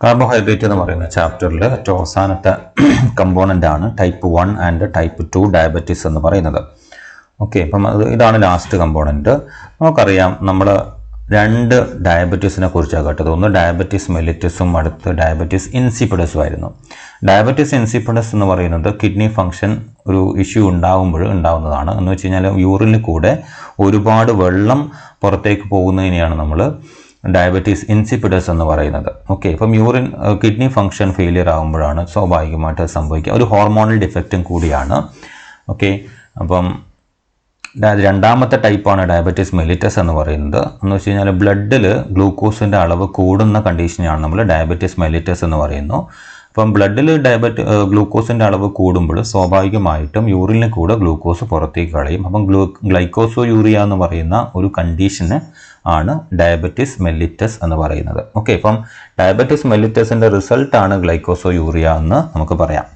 Carbohydrate എന്ന് പറയുന്ന ചാപ്റ്ററിൽ ഏറ്റവും അവസാനത്തെ കമ്പോണൻ്റ് ആണ് ടൈപ്പ് 1 ആൻഡ് ടൈപ്പ് 2 ഡയബറ്റീസ് എന്ന് പറയുന്നത്. ഓക്കെ, അപ്പം ഇതാണ് ലാസ്റ്റ് കമ്പോണൻറ്റ്. നമുക്കറിയാം നമ്മൾ രണ്ട് ഡയബറ്റീസിനെ കുറിച്ചാണ് കേട്ടത്. ഒന്ന് ഡയബറ്റീസ് മെല്ലിറ്റസും അടുത്ത് ഡയബറ്റീസ് ഇൻസിപ്പിഡസും ആയിരുന്നു. ഡയബറ്റീസ് ഇൻസിപ്പിഡസ് എന്ന് പറയുന്നത് കിഡ്നി ഫംഗ്ഷൻ ഒരു ഇഷ്യൂ ഉണ്ടാകുമ്പോൾ ഉണ്ടാകുന്നതാണ്. എന്ന് വെച്ച് കഴിഞ്ഞാൽ യൂറിനിൽ കൂടെ ഒരുപാട് വെള്ളം പുറത്തേക്ക് പോകുന്നതിനെയാണ് നമ്മൾ ഡയബറ്റീസ് ഇൻസിപ്പിഡസ് എന്ന് പറയുന്നത്. ഓക്കെ, ഇപ്പം കിഡ്നി ഫംഗ്ഷൻ ഫെയിലിയർ ആകുമ്പോഴാണ് സ്വാഭാവികമായിട്ട് സംഭവിക്കുക. ഒരു ഹോർമോണൽ ഡിഫക്റ്റും കൂടിയാണ്. ഓക്കെ, അപ്പം രണ്ടാമത്തെ ടൈപ്പാണ് ഡയബറ്റീസ് മെല്ലിറ്റസ് എന്ന് പറയുന്നത്. എന്ന് വെച്ച് കഴിഞ്ഞാൽ ബ്ലഡിൽ ഗ്ലൂക്കോസിൻ്റെ അളവ് കൂടുന്ന കണ്ടീഷനെയാണ് നമ്മൾ ഡയബറ്റീസ് മെല്ലിറ്റസ് എന്ന് പറയുന്നു. അപ്പം ബ്ലഡിൽ ഗ്ലൂക്കോസിൻ്റെ അളവ് കൂടുമ്പോൾ സ്വാഭാവികമായിട്ടും യൂറിനിൽ കൂടെ ഗ്ലൂക്കോസ് പുറത്തേക്ക് കളയും. അപ്പം ഗ്ലൈക്കോസോ യൂറിയ എന്ന് പറയുന്ന ഒരു കണ്ടീഷന് ആണ് ഡയബറ്റീസ് മെല്ലിറ്റസ് എന്ന് പറയുന്നത്. ഓക്കെ, ഇപ്പം ഡയബറ്റീസ് മെല്ലിറ്റസിൻ്റെ റിസൾട്ടാണ് ഗ്ലൈക്കോസോ യൂറിയ എന്ന് നമുക്ക് പറയാം.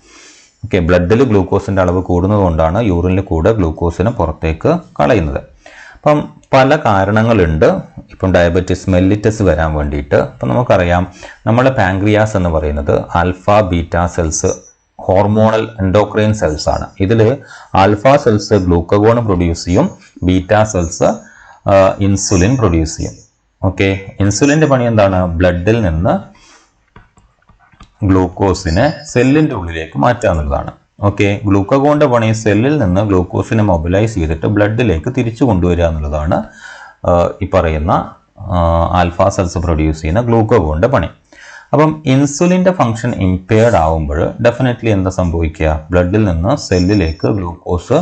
ഓക്കെ, ബ്ലഡിൽ ഗ്ലൂക്കോസിൻ്റെ അളവ് കൂടുന്നത് കൊണ്ടാണ് യൂറിനിൽ കൂടെ ഗ്ലൂക്കോസിനെ പുറത്തേക്ക് കളയുന്നത്. അപ്പം പല കാരണങ്ങളുണ്ട് ഇപ്പം ഡയബറ്റീസ് മെല്ലിറ്റസ് വരാൻ വേണ്ടിയിട്ട്. അപ്പം നമുക്കറിയാം നമ്മുടെ പാൻക്രിയാസ് എന്ന് പറയുന്നത് alpha beta cells hormonal endocrine cells ആണ്. ഇതിൽ ആൽഫ സെൽസ് ഗ്ലൂക്കഗോൺ പ്രൊഡ്യൂസ് ചെയ്യും, ബീറ്റ സെൽസ് ഇൻസുലിൻ പ്രൊഡ്യൂസ് ചെയ്യും. ഓക്കെ, ഇൻസുലിൻ്റെ പണി എന്താണ്? ബ്ലഡിൽ നിന്ന് ഗ്ലൂക്കോസിനെ സെല്ലിൻ്റെ ഉള്ളിലേക്ക് മാറ്റുക എന്നുള്ളതാണ്. ഓക്കെ, ഗ്ലൂക്കഗോണിൻ്റെ പണി സെല്ലിൽ നിന്ന് ഗ്ലൂക്കോസിനെ മൊബിലൈസ് ചെയ്തിട്ട് ബ്ലഡിലേക്ക് തിരിച്ചു കൊണ്ടുവരിക എന്നുള്ളതാണ് ഈ പറയുന്ന ആൽഫ സെൽസ് പ്രൊഡ്യൂസ് ചെയ്യുന്ന ഗ്ലൂക്കഗോണിൻ്റെ പണി. അപ്പം ഇൻസുലിൻ്റെ ഫംഗ്ഷൻ ഇംപെയർഡ് ആവുമ്പോൾ ഡെഫിനറ്റ്ലി എന്താ സംഭവിക്കുക? ബ്ലഡിൽ നിന്ന് സെല്ലിലേക്ക് ഗ്ലൂക്കോസ്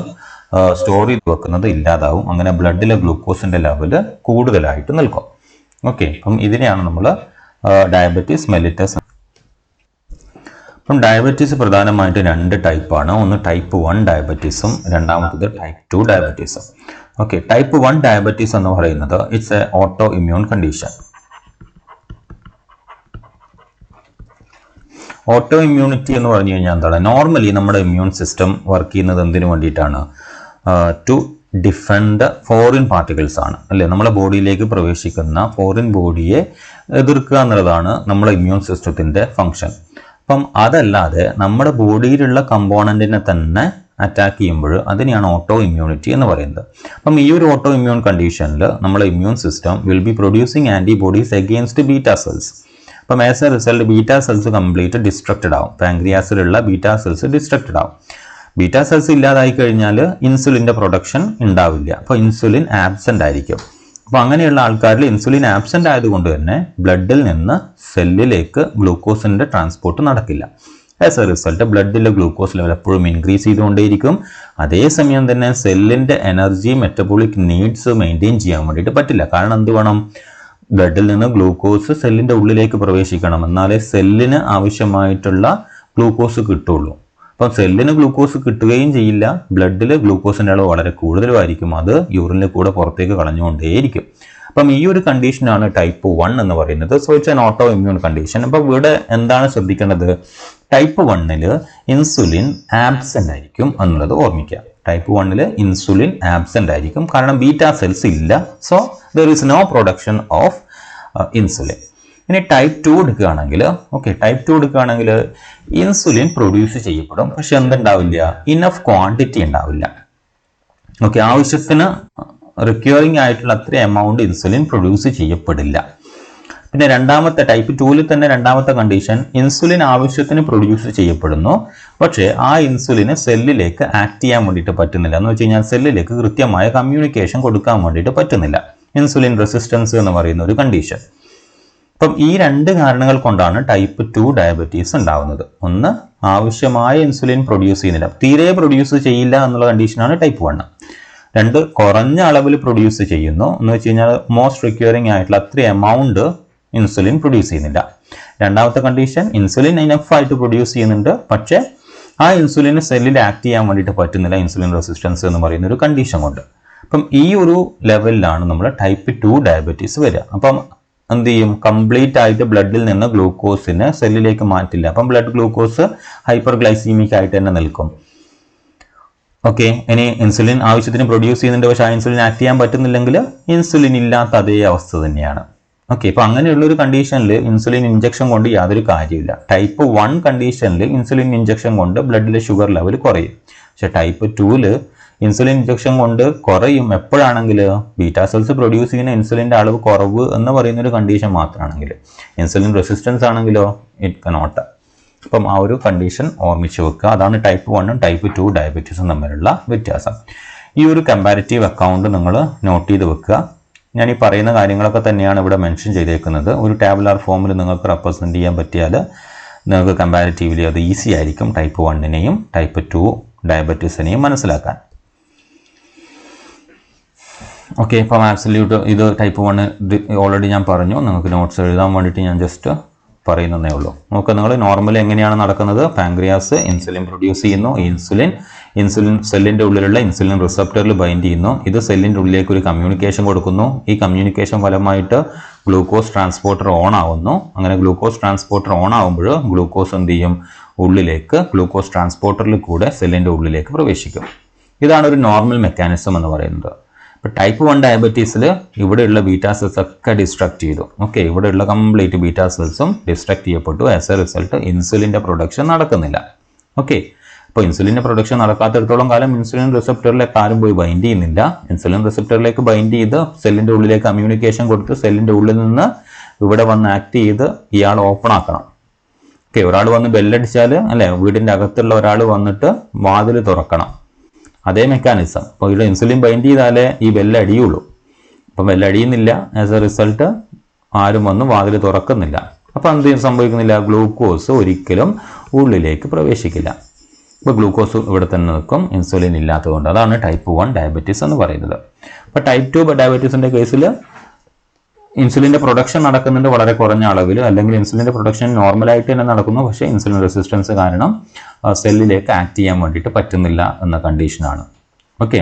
സ്റ്റോർ ചെയ്ത് വെക്കുന്നത് ഇല്ലാതാവും. അങ്ങനെ ബ്ലഡിലെ ഗ്ലൂക്കോസിൻ്റെ ലെവൽ കൂടുതലായിട്ട് നിൽക്കും. ഓക്കെ, അപ്പം ഇതിനെയാണ് നമ്മൾ ഡയബറ്റീസ് മെല്ലിറ്റസ്. അപ്പം ഡയബറ്റീസ് പ്രധാനമായിട്ട് രണ്ട് ടൈപ്പാണ്. ഒന്ന് ടൈപ്പ് 1 ഡയബറ്റീസും രണ്ടാമത്തത് ടൈപ്പ് 2 ഡയബറ്റീസും. ഓക്കെ, ടൈപ്പ് 1 ഡയബറ്റീസ് എന്ന് പറയുന്നത് it's A auto immune condition. Auto immunity എന്ന് പറഞ്ഞു കഴിഞ്ഞാൽ എന്താണ്? നോർമലി നമ്മുടെ ഇമ്മ്യൂൺ സിസ്റ്റം വർക്ക് ചെയ്യുന്നത് എന്തിനു വേണ്ടിയിട്ടാണ്? ടു ഡിഫെൻഡ് ഫോറിൻ പാർട്ടിക്കിൾസ് ആണ്, അല്ലേ? നമ്മുടെ ബോഡിയിലേക്ക് പ്രവേശിക്കുന്ന ഫോറിൻ ബോഡിയെ എതിർക്കുക എന്നുള്ളതാണ് നമ്മുടെ ഇമ്മ്യൂൺ സിസ്റ്റത്തിൻ്റെ ഫങ്ഷൻ. അപ്പം അതല്ലാതെ നമ്മുടെ ബോഡിയിലുള്ള കമ്പോണൻറ്റിനെ തന്നെ അറ്റാക്ക് ചെയ്യുമ്പോൾ അതിനെയാണ് ഓട്ടോ ഇമ്മ്യൂണിറ്റി എന്ന് പറയുന്നത്. അപ്പം ഈ ഒരു ഓട്ടോ ഇമ്മ്യൂൺ കണ്ടീഷനിൽ നമ്മുടെ immune system will be producing antibodies against beta cells. അപ്പം as a result beta cells complete destructed ആവും. പാൻക്രിയാസിലുള്ള ബീറ്റ സെൽസ് ഡിസ്ട്രക്റ്റഡ് ആവും. ബീറ്റ സെൽസ് ഇല്ലാതായി കഴിഞ്ഞാൽ ഇൻസുലിൻ്റെ പ്രൊഡക്ഷൻ ഉണ്ടാവില്ല. അപ്പോൾ ഇൻസുലിൻ ആബ്സെൻ്റ് ആയിരിക്കും. അപ്പോൾ അങ്ങനെയുള്ള ആൾക്കാരിൽ ഇൻസുലിൻ ആബ്സെൻ്റ് ആയതുകൊണ്ട് തന്നെ ബ്ലഡിൽ നിന്ന് സെല്ലിലേക്ക് ഗ്ലൂക്കോസിൻ്റെ ട്രാൻസ്പോർട്ട് നടക്കില്ല. ആസ് എ റിസൾട്ട് ബ്ലഡിലെ ഗ്ലൂക്കോസ് ലെവൽ എപ്പോഴും ഇൻക്രീസ് ചെയ്തുകൊണ്ടേയിരിക്കും. അതേസമയം തന്നെ സെല്ലിൻ്റെ എനർജി മെറ്റബോളിക് നീഡ്സ് മെയിൻറ്റെയിൻ ചെയ്യാൻ വേണ്ടിയിട്ട് പറ്റില്ല. കാരണം എന്ത് വേണം? ബ്ലഡിൽ നിന്ന് ഗ്ലൂക്കോസ് സെല്ലിൻ്റെ ഉള്ളിലേക്ക് പ്രവേശിക്കണം, എന്നാലേ സെല്ലിന് ആവശ്യമായിട്ടുള്ള ഗ്ലൂക്കോസ് കിട്ടുള്ളൂ. അപ്പം സെല്ലിന് ഗ്ലൂക്കോസ് കിട്ടുകയും ചെയ്യില്ല, ബ്ലഡിൽ ഗ്ലൂക്കോസിൻ്റെ അളവ് വളരെ കൂടുതലുമായിരിക്കും, അത് യൂറിനിൽ കൂടെ പുറത്തേക്ക് കളഞ്ഞുകൊണ്ടേയിരിക്കും. അപ്പം ഈ ഒരു കണ്ടീഷനാണ് ടൈപ്പ് 1 എന്ന് പറയുന്നത്. So it's an auto immune condition. അപ്പം ഇവിടെ എന്താണ് ശ്രദ്ധിക്കേണ്ടത്? ടൈപ്പ് 1 ഇൻസുലിൻ ആബ്സെൻ്റ് ആയിരിക്കും എന്നുള്ളത് ഓർമ്മിക്കുക. ടൈപ്പ് 1 ഇൻസുലിൻ ആബ്സെൻ്റ് ആയിരിക്കും, കാരണം ബീറ്റ സെൽസ് ഇല്ല. So there is no production of insulin. ഇനി ടൈപ്പ് 2 എടുക്കുകയാണെങ്കിൽ, ഓക്കെ, ടൈപ്പ് 2 എടുക്കുകയാണെങ്കിൽ ഇൻസുലിൻ പ്രൊഡ്യൂസ് ചെയ്യപ്പെടും, പക്ഷെ എന്തുണ്ടാവില്ല? ഇനഫ് ക്വാണ്ടിറ്റി ഉണ്ടാവില്ല. ഓക്കെ, ആവശ്യത്തിന് റിക്വയറിംഗ് ആയിട്ടുള്ള അത്ര എമൗണ്ട് ഇൻസുലിൻ പ്രൊഡ്യൂസ് ചെയ്യപ്പെടില്ല. പിന്നെ രണ്ടാമത്തെ ടൈപ്പ് 2 തന്നെ രണ്ടാമത്തെ കണ്ടീഷൻ, ഇൻസുലിൻ ആവശ്യത്തിന് പ്രൊഡ്യൂസ് ചെയ്യപ്പെടുന്നു, പക്ഷേ ആ ഇൻസുലിന് സെല്ലിലേക്ക് ആക്ട് ചെയ്യാൻ വേണ്ടിയിട്ട് പറ്റുന്നില്ല. എന്ന് വെച്ച് കഴിഞ്ഞാൽ സെല്ലിലേക്ക് കൃത്യമായ കമ്മ്യൂണിക്കേഷൻ കൊടുക്കാൻ വേണ്ടിയിട്ട് പറ്റുന്നില്ല. ഇൻസുലിൻ റെസിസ്റ്റൻസ് എന്ന് പറയുന്ന ഒരു കണ്ടീഷൻ. അപ്പം ഈ രണ്ട് കാരണങ്ങൾ കൊണ്ടാണ് ടൈപ്പ് 2 ഡയബറ്റീസ് ഉണ്ടാവുന്നത്. ഒന്ന്, ആവശ്യമായ ഇൻസുലിൻ പ്രൊഡ്യൂസ് ചെയ്യുന്നില്ല, തീരെ പ്രൊഡ്യൂസ് ചെയ്യില്ല എന്നുള്ള കണ്ടീഷനാണ് ടൈപ്പ് 1. രണ്ട്, കുറഞ്ഞ അളവിൽ പ്രൊഡ്യൂസ് ചെയ്യുന്നു, എന്ന് വെച്ച് കഴിഞ്ഞാൽ മോസ്റ്റ് റിക്വയറിംഗ് ആയിട്ടുള്ള അത്ര എമൗണ്ട് ഇൻസുലിൻ പ്രൊഡ്യൂസ് ചെയ്യുന്നില്ല. രണ്ടാമത്തെ കണ്ടീഷൻ, ഇൻസുലിൻ ഇനഫ് ആയിട്ട് പ്രൊഡ്യൂസ് ചെയ്യുന്നുണ്ട്, പക്ഷേ ആ ഇൻസുലിന് സെല്ലിൽ ആക്ട് ചെയ്യാൻ വേണ്ടിയിട്ട് പറ്റുന്നില്ല, ഇൻസുലിൻ റെസിസ്റ്റൻസ് എന്ന് പറയുന്ന ഒരു കണ്ടീഷൻ കൊണ്ട്. അപ്പം ഈ ഒരു ലെവലിലാണ് നമ്മൾ ടൈപ്പ് 2 ഡയബറ്റീസ് വരിക. അപ്പം എന്ത് ചെയ്യും? കംപ്ലീറ്റ് ആയിട്ട് ബ്ലഡിൽ നിന്ന് ഗ്ലൂക്കോസിനെ സെല്ലിലേക്ക് മാറ്റില്ല. അപ്പം ബ്ലഡ് ഗ്ലൂക്കോസ് ഹൈപ്പർ ഗ്ലൈസീമിക് ആയിട്ട് തന്നെ നിൽക്കും. ഓക്കെ, ഇനി ഇൻസുലിൻ ആവശ്യത്തിന് പ്രൊഡ്യൂസ് ചെയ്യുന്നുണ്ട്, പക്ഷേ ആ ഇൻസുലിൻ ആക്ട് ചെയ്യാൻ പറ്റുന്നില്ലെങ്കിൽ ഇൻസുലിൻ ഇല്ലാത്ത അതേ അവസ്ഥ തന്നെയാണ്. ഓക്കെ, ഇപ്പൊ അങ്ങനെയുള്ള ഒരു കണ്ടീഷനിൽ ഇൻസുലിൻ ഇഞ്ചക്ഷൻ കൊണ്ട് യാതൊരു കാര്യമില്ല. ടൈപ്പ് 1 കണ്ടീഷനിൽ ഇൻസുലിൻ ഇഞ്ചക്ഷൻ കൊണ്ട് ബ്ലഡിലെ ഷുഗർ ലെവൽ കുറയും. പക്ഷെ ടൈപ്പ് 2 ഇൻസുലിൻ ഇഞ്ചക്ഷൻ കൊണ്ട് കുറയും എപ്പോഴാണെങ്കിൽ ബീറ്റാ സെൽസ് പ്രൊഡ്യൂസ് ചെയ്യുന്ന ഇൻസുലിൻ്റെ അളവ് കുറവ് എന്ന് പറയുന്ന ഒരു കണ്ടീഷൻ മാത്രമാണെങ്കിൽ. ഇൻസുലിൻ റെസിസ്റ്റൻസ് ആണെങ്കിലോ ഇറ്റ് കനോട്ട്. അപ്പം ആ ഒരു കണ്ടീഷൻ ഓർമ്മിച്ച് വെക്കുക. അതാണ് ടൈപ്പ് 1 ടൈപ്പ് 2 ഡയബറ്റീസും തമ്മിലുള്ള വ്യത്യാസം. ഈ ഒരു കമ്പാരിറ്റീവ് അക്കൗണ്ട് നിങ്ങൾ നോട്ട് ചെയ്ത് വെക്കുക. ഞാൻ ഈ പറയുന്ന കാര്യങ്ങളൊക്കെ തന്നെയാണ് ഇവിടെ മെൻഷൻ ചെയ്തേക്കുന്നത്. ഒരു ടാബുലാർ ഫോമിൽ നിങ്ങൾക്ക് റെപ്രസെൻറ്റ് ചെയ്യാൻ പറ്റിയാൽ നിങ്ങൾക്ക് കമ്പാരിറ്റീവ്ലി അത് ഈസി ആയിരിക്കും ടൈപ്പ് 1നെയും ടൈപ്പ് 2 ഡയബറ്റീസിനെയും മനസ്സിലാക്കാൻ. ഓക്കെ, ഇപ്പം ആബ്സല്യൂട്ട് ഇത് ടൈപ്പ് 1 ഓൾറെഡി ഞാൻ പറഞ്ഞു. നിങ്ങൾക്ക് നോട്ട്സ് എഴുതാൻ വേണ്ടിയിട്ട് ഞാൻ ജസ്റ്റ് പറയുന്നതേ ഉള്ളൂ. നോക്കുക, നിങ്ങൾ നോർമലി എങ്ങനെയാണ് നടക്കുന്നത്? പാങ്ക്രിയാസ് ഇൻസുലിൻ പ്രൊഡ്യൂസ് ചെയ്യുന്നു. ഇൻസുലിൻ സെല്ലിൻ്റെ ഉള്ളിലുള്ള ഇൻസുലിൻ റിസപ്റ്ററിൽ ബൈൻഡ് ചെയ്യുന്നു. ഇത് സെല്ലിൻ്റെ ഉള്ളിലേക്ക് ഒരു കമ്മ്യൂണിക്കേഷൻ കൊടുക്കുന്നു. ഈ കമ്മ്യൂണിക്കേഷൻ ഫലമായിട്ട് ഗ്ലൂക്കോസ് ട്രാൻസ്പോർട്ടർ ഓൺ ആവുന്നു. അങ്ങനെ ഗ്ലൂക്കോസ് ട്രാൻസ്പോർട്ടർ ഓൺ ആകുമ്പോൾ ഗ്ലൂക്കോസ് എന്ത് ചെയ്യും? ഗ്ലൂക്കോസ് ട്രാൻസ്പോർട്ടറിൽ കൂടെ സെല്ലിൻ്റെ ഉള്ളിലേക്ക് പ്രവേശിക്കും. ഇതാണ് ഒരു നോർമൽ മെക്കാനിസം എന്ന് പറയുന്നത്. ഇപ്പോൾ ടൈപ്പ് 1 ഡയബറ്റീസിൽ ഇവിടെയുള്ള ബീറ്റാ സെൽസ് ഒക്കെ ഡിസ്ട്രക്ട് ചെയ്തു. ഓക്കെ, ഇവിടെയുള്ള കംപ്ലീറ്റ് ബീറ്റാ സെൽസും ഡിസ്ട്രക്ട് ചെയ്യപ്പെട്ടു. ആസ് എ റിസൾട്ട് ഇൻസുലിൻ്റെ പ്രൊഡക്ഷൻ നടക്കുന്നില്ല. ഓക്കെ, അപ്പോൾ ഇൻസുലിൻ്റെ പ്രൊഡക്ഷൻ നടക്കാത്തിടത്തോളം കാലം ഇൻസുലിൻ റിസപ്റ്ററിലേക്ക് ആരും പോയി ബൈൻഡ് ചെയ്യുന്നില്ല. ഇൻസുലിൻ റിസപ്റ്ററിലേക്ക് ബൈൻഡ് ചെയ്ത് സെല്ലിൻ്റെ ഉള്ളിലേക്ക് കമ്മ്യൂണിക്കേഷൻ കൊടുത്ത് സെല്ലിൻ്റെ ഉള്ളിൽ നിന്ന് ഇവിടെ വന്ന് ആക്ട് ചെയ്ത് ഇയാൾ ഓപ്പൺ ആക്കണം. ഓക്കെ, ഒരാൾ വന്ന് ബെല്ലടിച്ചാൽ അല്ലേ, വീടിൻ്റെ അകത്തുള്ള ഒരാൾ വന്നിട്ട് വാതിൽ തുറക്കണം. അതേ മെക്കാനിസം. അപ്പോൾ ഇവിടെ ഇൻസുലിൻ ബൈൻഡ് ചെയ്താലേ ഈ ബെല്ലടിയുള്ളൂ. അപ്പം ബെല്ലടിയുന്നില്ല. ആസ് എ റിസൾട്ട് ആരും വന്ന് വാതിൽ തുറക്കുന്നില്ല. അപ്പോൾ എന്ത് സംഭവിക്കുന്നില്ല? ഗ്ലൂക്കോസ് ഒരിക്കലും ഉള്ളിലേക്ക് പ്രവേശിക്കില്ല. ഇപ്പോൾ ഗ്ലൂക്കോസ് ഇവിടെ തന്നെ നിൽക്കും, ഇൻസുലിൻ ഇല്ലാത്തതുകൊണ്ട്. അതാണ് ടൈപ്പ് 1 ഡയബറ്റീസ് എന്ന് പറയുന്നത്. അപ്പോൾ ടൈപ്പ് 2 ഡയബറ്റീസിൻ്റെ കേസിൽ ഇൻസുലിൻ്റെ പ്രൊഡക്ഷൻ നടക്കുന്നുണ്ട് വളരെ കുറഞ്ഞ അളവിൽ, അല്ലെങ്കിൽ ഇൻസുലിൻ്റെ പ്രൊഡക്ഷൻ നോർമലായിട്ട് തന്നെ നടക്കുന്നു. പക്ഷേ ഇൻസുലിൻ റെസിസ്റ്റൻസ് കാരണം സെല്ലിലേക്ക് ആക്ട് ചെയ്യാൻ വേണ്ടിയിട്ട് പറ്റുന്നില്ല എന്ന കണ്ടീഷനാണ്. ഓക്കെ,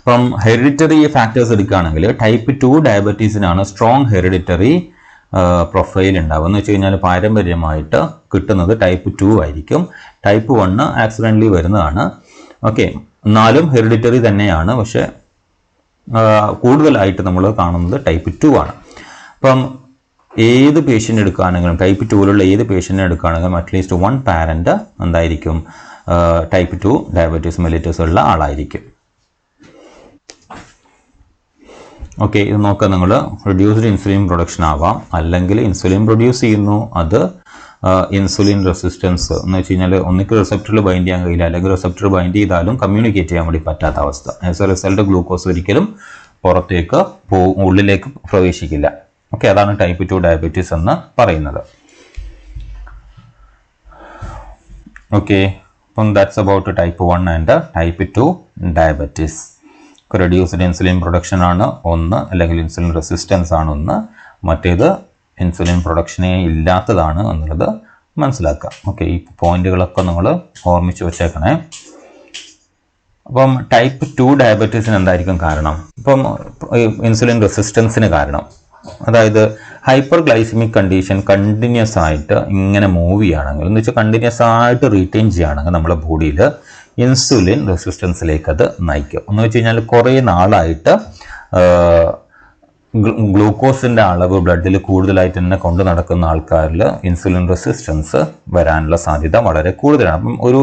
അപ്പം ഹെറിഡിറ്ററി ഫാക്ടേഴ്സ് എടുക്കുകയാണെങ്കിൽ ടൈപ്പ് 2 ഡയബറ്റീസിനാണ് സ്ട്രോങ് ഹെറിഡിറ്ററി പ്രൊഫൈൽ ഉണ്ടാവുക. എന്ന് വെച്ച് കഴിഞ്ഞാൽ പാരമ്പര്യമായിട്ട് കിട്ടുന്നത് ടൈപ്പ് 2 ആയിരിക്കും. ടൈപ്പ് 1 ആക്സിഡൻ്റലി വരുന്നതാണ്. ഓക്കെ, എന്നാലും ഹെറിഡിറ്ററി തന്നെയാണ്. പക്ഷേ കൂടുതലായിട്ട് നമ്മൾ കാണുന്നത് ടൈപ്പ് 2 ആണ്. അപ്പം ഏത് പേഷ്യൻ്റ് എടുക്കുകയാണെങ്കിലും ടൈപ്പ് 2ലുള്ള ഏത് പേഷ്യൻ്റ് എടുക്കുകയാണെങ്കിലും അറ്റ്ലീസ്റ്റ് 1 പാരൻ്റ് എന്തായിരിക്കും? ടൈപ്പ് 2 ഡയബറ്റീസ് മെലിറ്റസ് ഉള്ള ആളായിരിക്കും. ഓക്കെ, ഇത് നോക്കുക, നിങ്ങൾ റിഡ്യൂസ്ഡ് ഇൻസുലിൻ പ്രൊഡക്ഷൻ ആവാം, അല്ലെങ്കിൽ ഇൻസുലിൻ പ്രൊഡ്യൂസ് ചെയ്യുന്നു, അത് ഇൻസുലിൻ റെസിസ്റ്റൻസ് എന്ന് വെച്ച് കഴിഞ്ഞാൽ ഒന്നിക്ക് റിസപ്റ്ററിൽ ബൈൻഡ് ചെയ്യാൻ കഴിയില്ല, അല്ലെങ്കിൽ റിസപ്റ്റർ ബൈൻഡ് ചെയ്താലും കമ്മ്യൂണിക്കേറ്റ് ചെയ്യാൻ വേണ്ടി പറ്റാത്ത അവസ്ഥ. ആസ് എ റിസൾട്ട് ഗ്ലൂക്കോസ് ഒരിക്കലും പുറത്തേക്ക് ഉള്ളിലേക്ക് പ്രവേശിക്കില്ല. ഓക്കെ, അതാണ് ടൈപ്പ് 2 ഡയബറ്റീസ് എന്ന് പറയുന്നത്. ഓക്കെ, അപ്പം that's about type 1 and type 2 diabetes. Reduced insulin production ആണ് ഒന്ന്, അല്ലെങ്കിൽ ഇൻസുലിൻ റെസിസ്റ്റൻസ് ആണ് ഒന്ന്, മറ്റേത് ഇൻസുലിൻ പ്രൊഡക്ഷനേ ഇല്ലാത്തതാണ് എന്നുള്ളത് മനസ്സിലാക്കുക. ഓക്കെ, ഈ പോയിന്റുകളൊക്കെ നിങ്ങൾ ഓർമ്മിച്ച് വെച്ചേക്കണേ. അപ്പം ടൈപ്പ് 2 ഡയബറ്റീസിന് എന്തായിരിക്കും കാരണം? ഇപ്പം ഇൻസുലിൻ റെസിസ്റ്റൻസിന് കാരണം, അതായത് ഹൈപ്പർ ഗ്ലൈസിമിക് കണ്ടീഷൻ കണ്ടിന്യൂസ് ആയിട്ട് ഇങ്ങനെ മൂവ് ചെയ്യുകയാണെങ്കിൽ, എന്ന് വെച്ചാൽ കണ്ടിന്യൂസ് ആയിട്ട് റീറ്റെയിൻ ചെയ്യുകയാണെങ്കിൽ നമ്മുടെ ബോഡിയിൽ ഇൻസുലിൻ റെസിസ്റ്റൻസിലേക്ക് അത് നയിക്കും. എന്ന് വെച്ച് കഴിഞ്ഞാൽ കുറേ നാളായിട്ട് ഗ്ലൂക്കോസിൻ്റെ അളവ് ബ്ലഡിൽ കൂടുതലായിട്ട് തന്നെ കൊണ്ട് നടക്കുന്ന ആൾക്കാരിൽ ഇൻസുലിൻ റെസിസ്റ്റൻസ് വരാനുള്ള സാധ്യത വളരെ കൂടുതലാണ്. അപ്പം ഒരു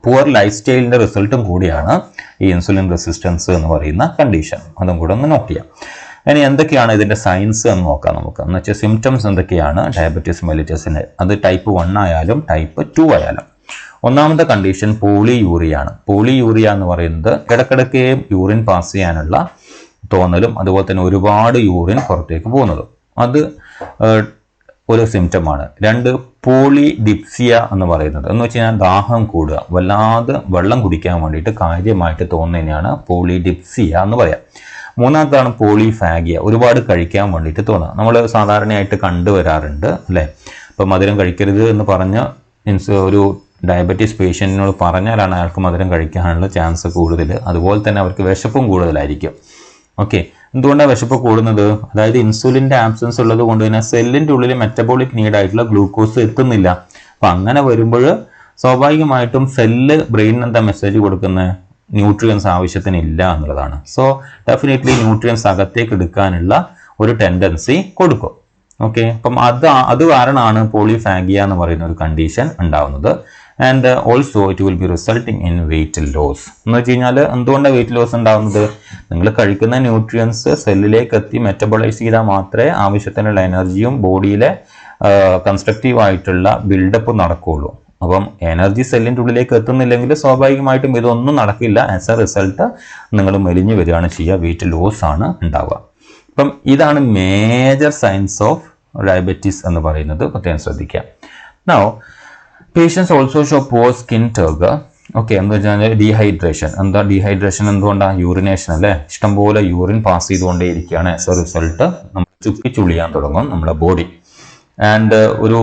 പുവർ ലൈഫ് സ്റ്റൈലിൻ്റെ റിസൾട്ടും കൂടിയാണ് ഈ ഇൻസുലിൻ റെസിസ്റ്റൻസ് എന്ന് പറയുന്ന കണ്ടീഷൻ. അതും കൂടെ ഒന്ന് നോട്ട് ചെയ്യാം. ഇനി എന്തൊക്കെയാണ് ഇതിൻ്റെ സയൻസ് എന്ന് നോക്കാം നമുക്ക്. എന്ന് വെച്ചാൽ സിംറ്റംസ് എന്തൊക്കെയാണ് ഡയബറ്റീസ് മെലിറ്റസിന്? അത് ടൈപ്പ് 1 ആയാലും ടൈപ്പ് 2 ആയാലും. ഒന്നാമത്തെ കണ്ടീഷൻ പോളിയൂറിയ ആണ്. പോളിയൂറിയ എന്ന് പറയുന്നത് ഇടയ്ക്കിടയ്ക്ക് യൂറിൻ പാസ് ചെയ്യാനുള്ള തോന്നലും അതുപോലെ തന്നെ ഒരുപാട് യൂറിൻ പുറത്തേക്ക് പോകുന്നതും അത് ഒരു സിംറ്റമാണ്. 2 പോളിഡിപ്സിയ എന്ന് പറയുന്നത് എന്ന് വെച്ച് കഴിഞ്ഞാൽ ദാഹം കൂടുക, വല്ലാതെ വെള്ളം കുടിക്കാൻ വേണ്ടിയിട്ട് കാര്യമായിട്ട് തോന്നുന്നതിനാണ് പോളിഡിപ്സിയ എന്ന് പറയാം. മൂന്നാമത്താണ് പോളിഫാഗിയ, ഒരുപാട് കഴിക്കാൻ വേണ്ടിയിട്ട് തോന്നുക. നമ്മൾ സാധാരണയായിട്ട് കണ്ടുവരാറുണ്ട് അല്ലേ. ഇപ്പം മധുരം കഴിക്കരുത് എന്ന് പറഞ്ഞ ഒരു ഡയബറ്റീസ് പേഷ്യൻറ്റിനോട് പറഞ്ഞാലാണ് അയാൾക്ക് മധുരം കഴിക്കാനുള്ള ചാൻസ് കൂടുതൽ. അതുപോലെ തന്നെ അവർക്ക് വിശപ്പും കൂടുതലായിരിക്കും. ഓക്കെ, എന്തുകൊണ്ടാണ് വിശപ്പ് കൂടുന്നത്? അതായത് ഇൻസുലിൻ്റെ ആബ്സെൻസ് ഉള്ളത് കൊണ്ട് തന്നെ സെല്ലിൻ്റെ ഉള്ളിൽ മെറ്റബോളിക് നീഡായിട്ടുള്ള ഗ്ലൂക്കോസ് എത്തുന്നില്ല. അപ്പം അങ്ങനെ വരുമ്പോൾ സ്വാഭാവികമായിട്ടും സെല്ല് ബ്രെയിനിന് എന്താ മെസ്സേജ് കൊടുക്കുന്നത്? ന്യൂട്രിയൻസ് ആവശ്യത്തിന് ഇല്ല എന്നുള്ളതാണ്. സോ ഡെഫിനറ്റ്ലി ന്യൂട്രിയൻസ് അകത്തേക്ക് എടുക്കാനുള്ള ഒരു ടെൻഡൻസി കൊടുക്കും. ഓക്കെ, അപ്പം അത് കാരണമാണ് പോളിഫാഗിയ എന്ന് പറയുന്ന ഒരു കണ്ടീഷൻ ഉണ്ടാവുന്നത്. And also it will be resulting in weight loss. എന്ന് വെച്ച് കഴിഞ്ഞാൽ എന്തുകൊണ്ടാണ് വെയിറ്റ് ലോസ് ഉണ്ടാവുന്നത്? നിങ്ങൾ കഴിക്കുന്ന ന്യൂട്രിയൻസ് സെല്ലിലേക്ക് എത്തി മെറ്റബോളൈസ് ചെയ്താൽ മാത്രമേ ആവശ്യത്തിനുള്ള എനർജിയും ബോഡിയിലെ കൺസ്ട്രക്റ്റീവ് ആയിട്ടുള്ള ബിൽഡപ്പ് നടക്കുകയുള്ളൂ. അപ്പം എനർജി സെല്ലിൻ്റെ ഉള്ളിലേക്ക് എത്തുന്നില്ലെങ്കിൽ സ്വാഭാവികമായിട്ടും ഇതൊന്നും നടക്കില്ല. ആസ് എ റിസൾട്ട് നിങ്ങൾ മെലിഞ്ഞു വരികയാണ് ചെയ്യുക, വെയിറ്റ് ലോസ് ആണ് ഉണ്ടാവുക. അപ്പം ഇതാണ് മേജർ സൈൻസ് ഓഫ് ഡയബറ്റീസ് എന്ന് പറയുന്നത്, പ്രത്യേകം ശ്രദ്ധിക്കുക. Now patients also show poor skin turgor. Okay, എന്ന് വെച്ചാൽ ഡീഹൈഡ്രേഷൻ. എന്താ ഡീഹൈഡ്രേഷൻ? എന്തുകൊണ്ടാണ്? യൂറിനേഷൻ അല്ലേ, ഇഷ്ടംപോലെ യൂറിൻ പാസ് ചെയ്തുകൊണ്ടേയിരിക്കുകയാണ്. ആസ് എ റിസൾട്ട് നമ്മൾ ചുളിയാൻ തുടങ്ങും നമ്മുടെ ബോഡി. ആൻഡ് ഒരു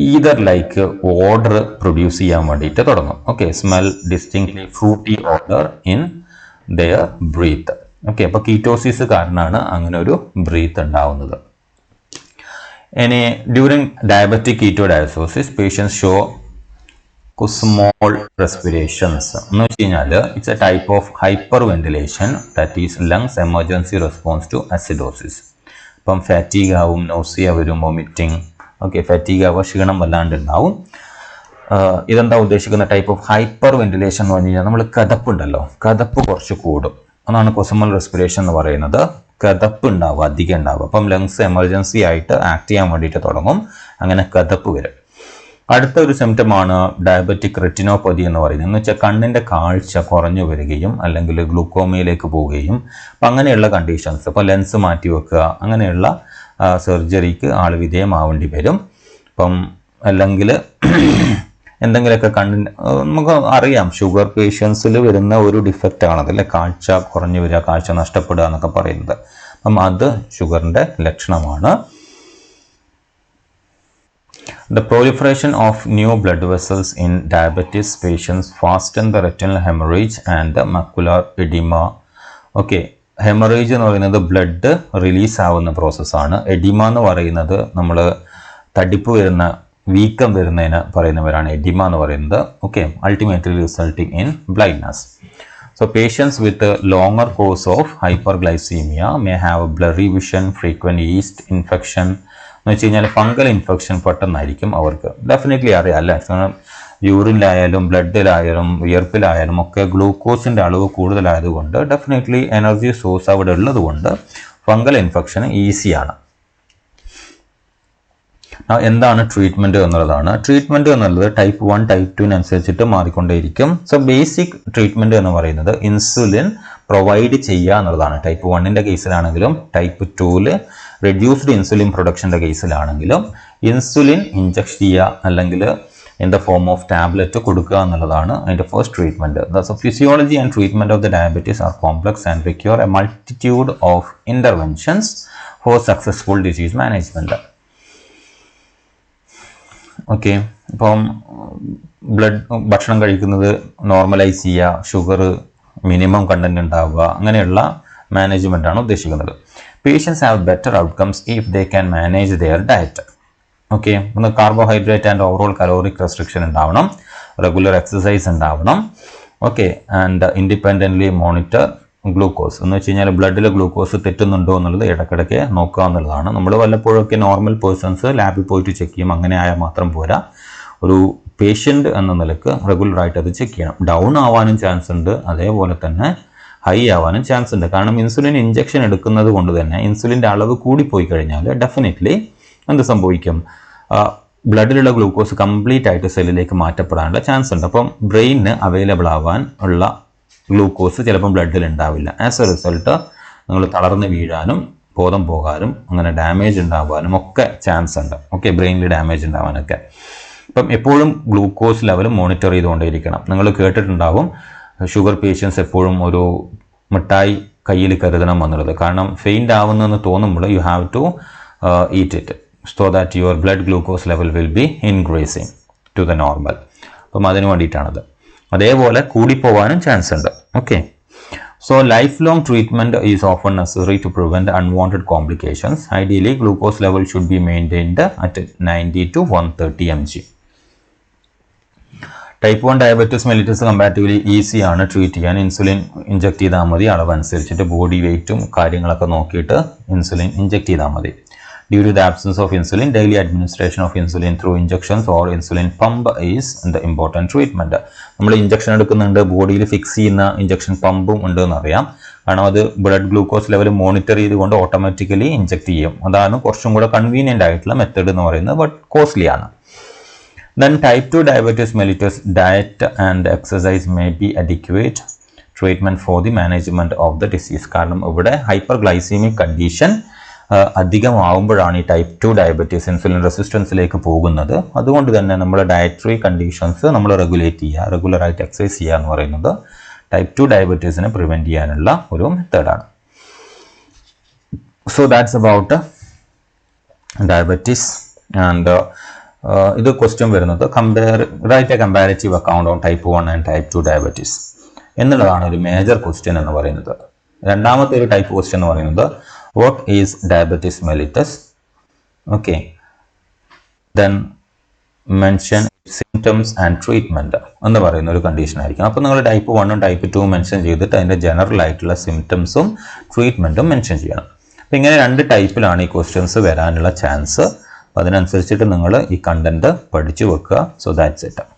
ഈതർ ലൈക്ക് ഓർഡർ പ്രൊഡ്യൂസ് ചെയ്യാൻ വേണ്ടിയിട്ട് തുടങ്ങും. Okay, smell distinctly fruity odour in their breath. Okay, അപ്പോൾ കീറ്റോസിസ് കാരണമാണ് അങ്ങനെ ഒരു ബ്രീത്ത് ഉണ്ടാവുന്നത്. ഇനി during diabetic ketoacidosis patients show small respirations. എന്ന് വെച്ച് കഴിഞ്ഞാൽ it's A type of hyperventilation that is lungs emergency response to acidosis. ഇപ്പം ഫാറ്റീഗ് ആവും, നോസിയ വരും, വോമിറ്റിംഗ്. ഓക്കെ, ഫാറ്റീഗ് ആവുക, ക്ഷീണം വല്ലാണ്ട് ഉണ്ടാവും. ഇതെന്താ ഉദ്ദേശിക്കുന്ന? ടൈപ്പ് ഓഫ് ഹൈപ്പർ വെന്റിലേഷൻ എന്ന് പറഞ്ഞു കഴിഞ്ഞാൽ നമ്മൾ കഥപ്പുണ്ടല്ലോ, കഥപ്പ് കുറച്ച് കൂടും. അതാണ് കൊസമൽ റെസ്പിറേഷൻ എന്ന് പറയുന്നത്. കഥപ്പ് ഉണ്ടാവുക, അധികം ഉണ്ടാവുക. അപ്പം ലങ്സ് എമർജൻസി ആയിട്ട് ആക്ട് ചെയ്യാൻ വേണ്ടിയിട്ട് തുടങ്ങും, അങ്ങനെ കഥപ്പ് വരും. അടുത്ത ഒരു സിംറ്റമാണ് ഡയബറ്റിക് റെറ്റിനോപ്പതി എന്ന് പറയുന്നത്. എന്ന് വെച്ചാൽ കണ്ണിൻ്റെ കാഴ്ച കുറഞ്ഞു വരികയും അല്ലെങ്കിൽ ഗ്ലൂക്കോമയിലേക്ക് പോവുകയും, അപ്പം അങ്ങനെയുള്ള കണ്ടീഷൻസ്. ഇപ്പോൾ ലെൻസ് മാറ്റി വെക്കുക, അങ്ങനെയുള്ള സർജറിക്ക് ആൾ വിധേയമാവേണ്ടി വരും. അപ്പം അല്ലെങ്കിൽ എന്തെങ്കിലുമൊക്കെ കണ്ണിന്, നമുക്ക് അറിയാം ഷുഗർ പേഷ്യൻസിൽ വരുന്ന ഒരു ഡിഫക്റ്റ് ആണത് അല്ലേ, കാഴ്ച കുറഞ്ഞു വരിക, കാഴ്ച നഷ്ടപ്പെടുക എന്നൊക്കെ പറയുന്നത്. അപ്പം അത് ഷുഗറിൻ്റെ ലക്ഷണമാണ്. The proliferation of new blood vessels in diabetes patients fasten the retinal hemorrhage and the macular edema. Okay, hemorrhage എന്ന് പറയുന്നത് ബ്ലഡ് റിലീസ് ആവുന്ന പ്രോസസ്സാണ്. എഡിമ എന്ന് പറയുന്നത് നമ്മൾ തടിപ്പ് വരുന്ന, വീക്കം വരുന്നതിന് പറയുന്നവരാണ് എഡിമ എന്ന് പറയുന്നത്. Okay, ultimately resulting in blindness. So patients with a longer course of hyperglycemia may have blurry vision, frequent yeast infection. എന്ന് വെച്ച് കഴിഞ്ഞാൽ ഫംഗൽ ഇൻഫെക്ഷൻ പെട്ടെന്നായിരിക്കും അവർക്ക്. ഡെഫിനറ്റ്ലി അറിയാം അല്ലേ, കാരണം യൂറിനിലായാലും ബ്ലഡിലായാലും വിയർപ്പിലായാലും ഒക്കെ ഗ്ലൂക്കോസിൻ്റെ അളവ് കൂടുതലായതുകൊണ്ട് ഡെഫിനറ്റ്ലി എനർജി സോഴ്സ് അവിടെ ഉള്ളതുകൊണ്ട് ഫംഗൽ ഇൻഫെക്ഷൻ ഈസിയാണ്. എന്താണ് ട്രീറ്റ്മെൻറ്റ് എന്നുള്ളതാണ്. ട്രീറ്റ്മെൻറ്റ് എന്നുള്ളത് ടൈപ്പ് 1 ടൈപ്പ് 2 മാറിക്കൊണ്ടേയിരിക്കും. സോ ബേസിക് ട്രീറ്റ്മെൻറ്റ് എന്ന് പറയുന്നത് ഇൻസുലിൻ പ്രൊവൈഡ് ചെയ്യുക എന്നുള്ളതാണ്. ടൈപ്പ് 1 കേസിലാണെങ്കിലും ടൈപ്പ് 2 റെഡ്യൂസ്ഡ് ഇൻസുലിൻ പ്രൊഡക്ഷൻ്റെ കേസിലാണെങ്കിലും ഇൻസുലിൻ ഇഞ്ചക്ട് ചെയ്യുക അല്ലെങ്കിൽ in the form of tablet കൊടുക്കുക എന്നുള്ളതാണ് അതിൻ്റെ first treatment. The physiology and treatment of the diabetes are complex and require a multitude of interventions for successful disease management. Okay, ഇപ്പം ഭക്ഷണം കഴിക്കുന്നത് നോർമലൈസ് ചെയ്യുക, ഷുഗർ മിനിമം കണ്ടന്റ് ഉണ്ടാവുക, അങ്ങനെയുള്ള മാനേജ്മെൻറ്റാണ് ഉദ്ദേശിക്കുന്നത്. Patients have better outcomes if they can manage their diet. Okay, ഒന്ന് carbohydrate and overall caloric restriction ഉണ്ടാവണം, റെഗുലർ എക്സസൈസ് ഉണ്ടാവണം. Okay, and independently monitor glucose. എന്ന് വെച്ച് കഴിഞ്ഞാൽ ബ്ലഡിൽ ഗ്ലൂക്കോസ് തെറ്റുന്നുണ്ടോ എന്നുള്ളത് ഇടയ്ക്കിടയ്ക്ക് നോക്കുക എന്നുള്ളതാണ്. നമ്മൾ വല്ലപ്പോഴൊക്കെ നോർമൽ പേഴ്സൺസ് ലാബിൽ പോയിട്ട് ചെക്ക് ചെയ്യും, അങ്ങനെ ആയാൽ മാത്രം പോരാ. ഒരു പേഷ്യൻ്റ് എന്ന നിലക്ക് റെഗുലറായിട്ട് അത് ചെക്ക് ചെയ്യണം. ഡൗൺ ആവാനും ചാൻസ് ഉണ്ട്, അതേപോലെ തന്നെ ഹൈ ആവാനും ചാൻസ് ഉണ്ട്. കാരണം ഇൻസുലിൻ ഇഞ്ചക്ഷൻ എടുക്കുന്നത് കൊണ്ട് തന്നെ ഇൻസുലിൻ്റെ അളവ് കൂടിപ്പോയി കഴിഞ്ഞാൽ ഡെഫിനറ്റ്ലി എന്ത് സംഭവിക്കും? ബ്ലഡിലുള്ള ഗ്ലൂക്കോസ് കംപ്ലീറ്റ് ആയിട്ട് സെല്ലിലേക്ക് മാറ്റപ്പെടാനുള്ള ചാൻസ് ഉണ്ട്. അപ്പം ബ്രെയിനിന് അവൈലബിൾ ആവാൻ ഉള്ള ഗ്ലൂക്കോസ് ചിലപ്പം ബ്ലഡിൽ ഉണ്ടാവില്ല. ആസ് എ റിസൾട്ട് നിങ്ങൾ തളർന്ന് വീഴാനും ബോധം പോകാനും അങ്ങനെ ഡാമേജ് ഉണ്ടാകാനും ഒക്കെ ചാൻസ് ഉണ്ട്. ഓക്കെ, ബ്രെയിനിൽ ഡാമേജ് ഉണ്ടാവാനൊക്കെ. അപ്പം എപ്പോഴും ഗ്ലൂക്കോസ് ലെവൽ മോണിറ്റർ ചെയ്തുകൊണ്ടേയിരിക്കണം. നിങ്ങൾ കേട്ടിട്ടുണ്ടാവും ഷുഗർ പേഷ്യൻസ് എപ്പോഴും ഒരു മിഠായി കയ്യിൽ കരുതണം എന്നുള്ളത്. കാരണം ഫെയിൻറ്റ് ആവുന്നെന്ന് തോന്നുമ്പോൾ you have to eat it so that your blood glucose level will be increasing to the normal. അപ്പം അതിന് വേണ്ടിയിട്ടാണത്. അതേപോലെ കൂടിപ്പോവാനും ചാൻസ് ഉണ്ട്. Okay, so life long treatment is often necessary to prevent unwanted complications. Ideally glucose level should be maintained at 90 to 130 mg. Type 1 diabetes mellitus comparatively ഈസിയാണ് treat ചെയ്യാൻ. Insulin inject ചെയ്താൽ മതി, അളവനുസരിച്ചിട്ട് ബോഡി വെയിറ്റും കാര്യങ്ങളൊക്കെ നോക്കിയിട്ട് ഇൻസുലിൻ ഇഞ്ചെക്ട് ചെയ്താൽ മതി. Due to the absence of insulin, daily administration of insulin through injections or insulin pump is the important treatment. നമ്മൾ ഇഞ്ചക്ഷൻ എടുക്കുന്നുണ്ട്, ബോഡിയിൽ ഫിക്സ് ചെയ്യുന്ന ഇഞ്ചക്ഷൻ പമ്പും ഉണ്ട് എന്നറിയാം. കാരണം അത് ബ്ലഡ് ഗ്ലൂക്കോസ് ലെവൽ മോണിറ്റർ ചെയ്തുകൊണ്ട് ഓട്ടോമാറ്റിക്കലി ഇഞ്ചെക്ട് ചെയ്യും. അതാണ് കുറച്ചും കൂടെ കൺവീനിയൻ്റ് ആയിട്ടുള്ള മെത്തേഡ് എന്ന് പറയുന്നത്, ബട്ട് കോസ്റ്റ്ലി ആണ്. Then type 2 diabetes mellitus, diet and exercise may be adequate treatment for the management of the disease. കാരണം ഇവിടെ ഹൈപ്പർഗ്ലൈസീമിക് കണ്ടീഷൻ അധികമാവുമ്പോഴാണ് ഈ ടൈപ്പ് 2 ഡയബറ്റീസ് ഇൻസുലിൻ റെസിസ്റ്റൻസിലേക്ക് പോകുന്നത്. അതുകൊണ്ട് തന്നെ നമ്മുടെ ഡയറ്ററി കണ്ടീഷൻസ് നമ്മൾ റെഗുലേറ്റ് ചെയ്യുക, റെഗുലറായിട്ട് എക്സസൈസ് ചെയ്യുക എന്ന് പറയുന്നത് ടൈപ്പ് 2 ഡയബറ്റീസിനെ പ്രിവെൻറ്റ് ചെയ്യാനുള്ള ഒരു മെത്തേഡാണ്. So that's about diabetes. And ഇത് ക്വസ്റ്റ്യൻ വരുന്നത് write a comparative account on type 1 and type 2 diabetes എന്നുള്ളതാണ് ഒരു മേജർ ക്വസ്റ്റ്യൻ എന്ന് പറയുന്നത്. രണ്ടാമത്തെ ഒരു ടൈപ്പ് ക്വസ്റ്റ്യൻ എന്ന് പറയുന്നത് what is diabetes mellitus? Okay, then mention symptoms and treatment എന്ന് പറയുന്ന ഒരു കണ്ടീഷൻ ആയിരിക്കും. അപ്പോൾ നിങ്ങൾ ടൈപ്പ് 1ഉം ടൈപ്പ് 2 മെൻഷൻ ചെയ്തിട്ട് അതിൻ്റെ ജനറൽ ആയിട്ടുള്ള സിംറ്റംസും ട്രീറ്റ്മെൻറ്റും മെൻഷൻ ചെയ്യണം. അപ്പോൾ ഇങ്ങനെ രണ്ട് ടൈപ്പിലാണ് ഈ ക്വസ്റ്റ്യൻസ് വരാനുള്ള ചാൻസ്. അപ്പോൾ അതിനനുസരിച്ചിട്ട് നിങ്ങൾ ഈ കണ്ടന്റ് പഠിച്ചു വെക്കുക. So that's it.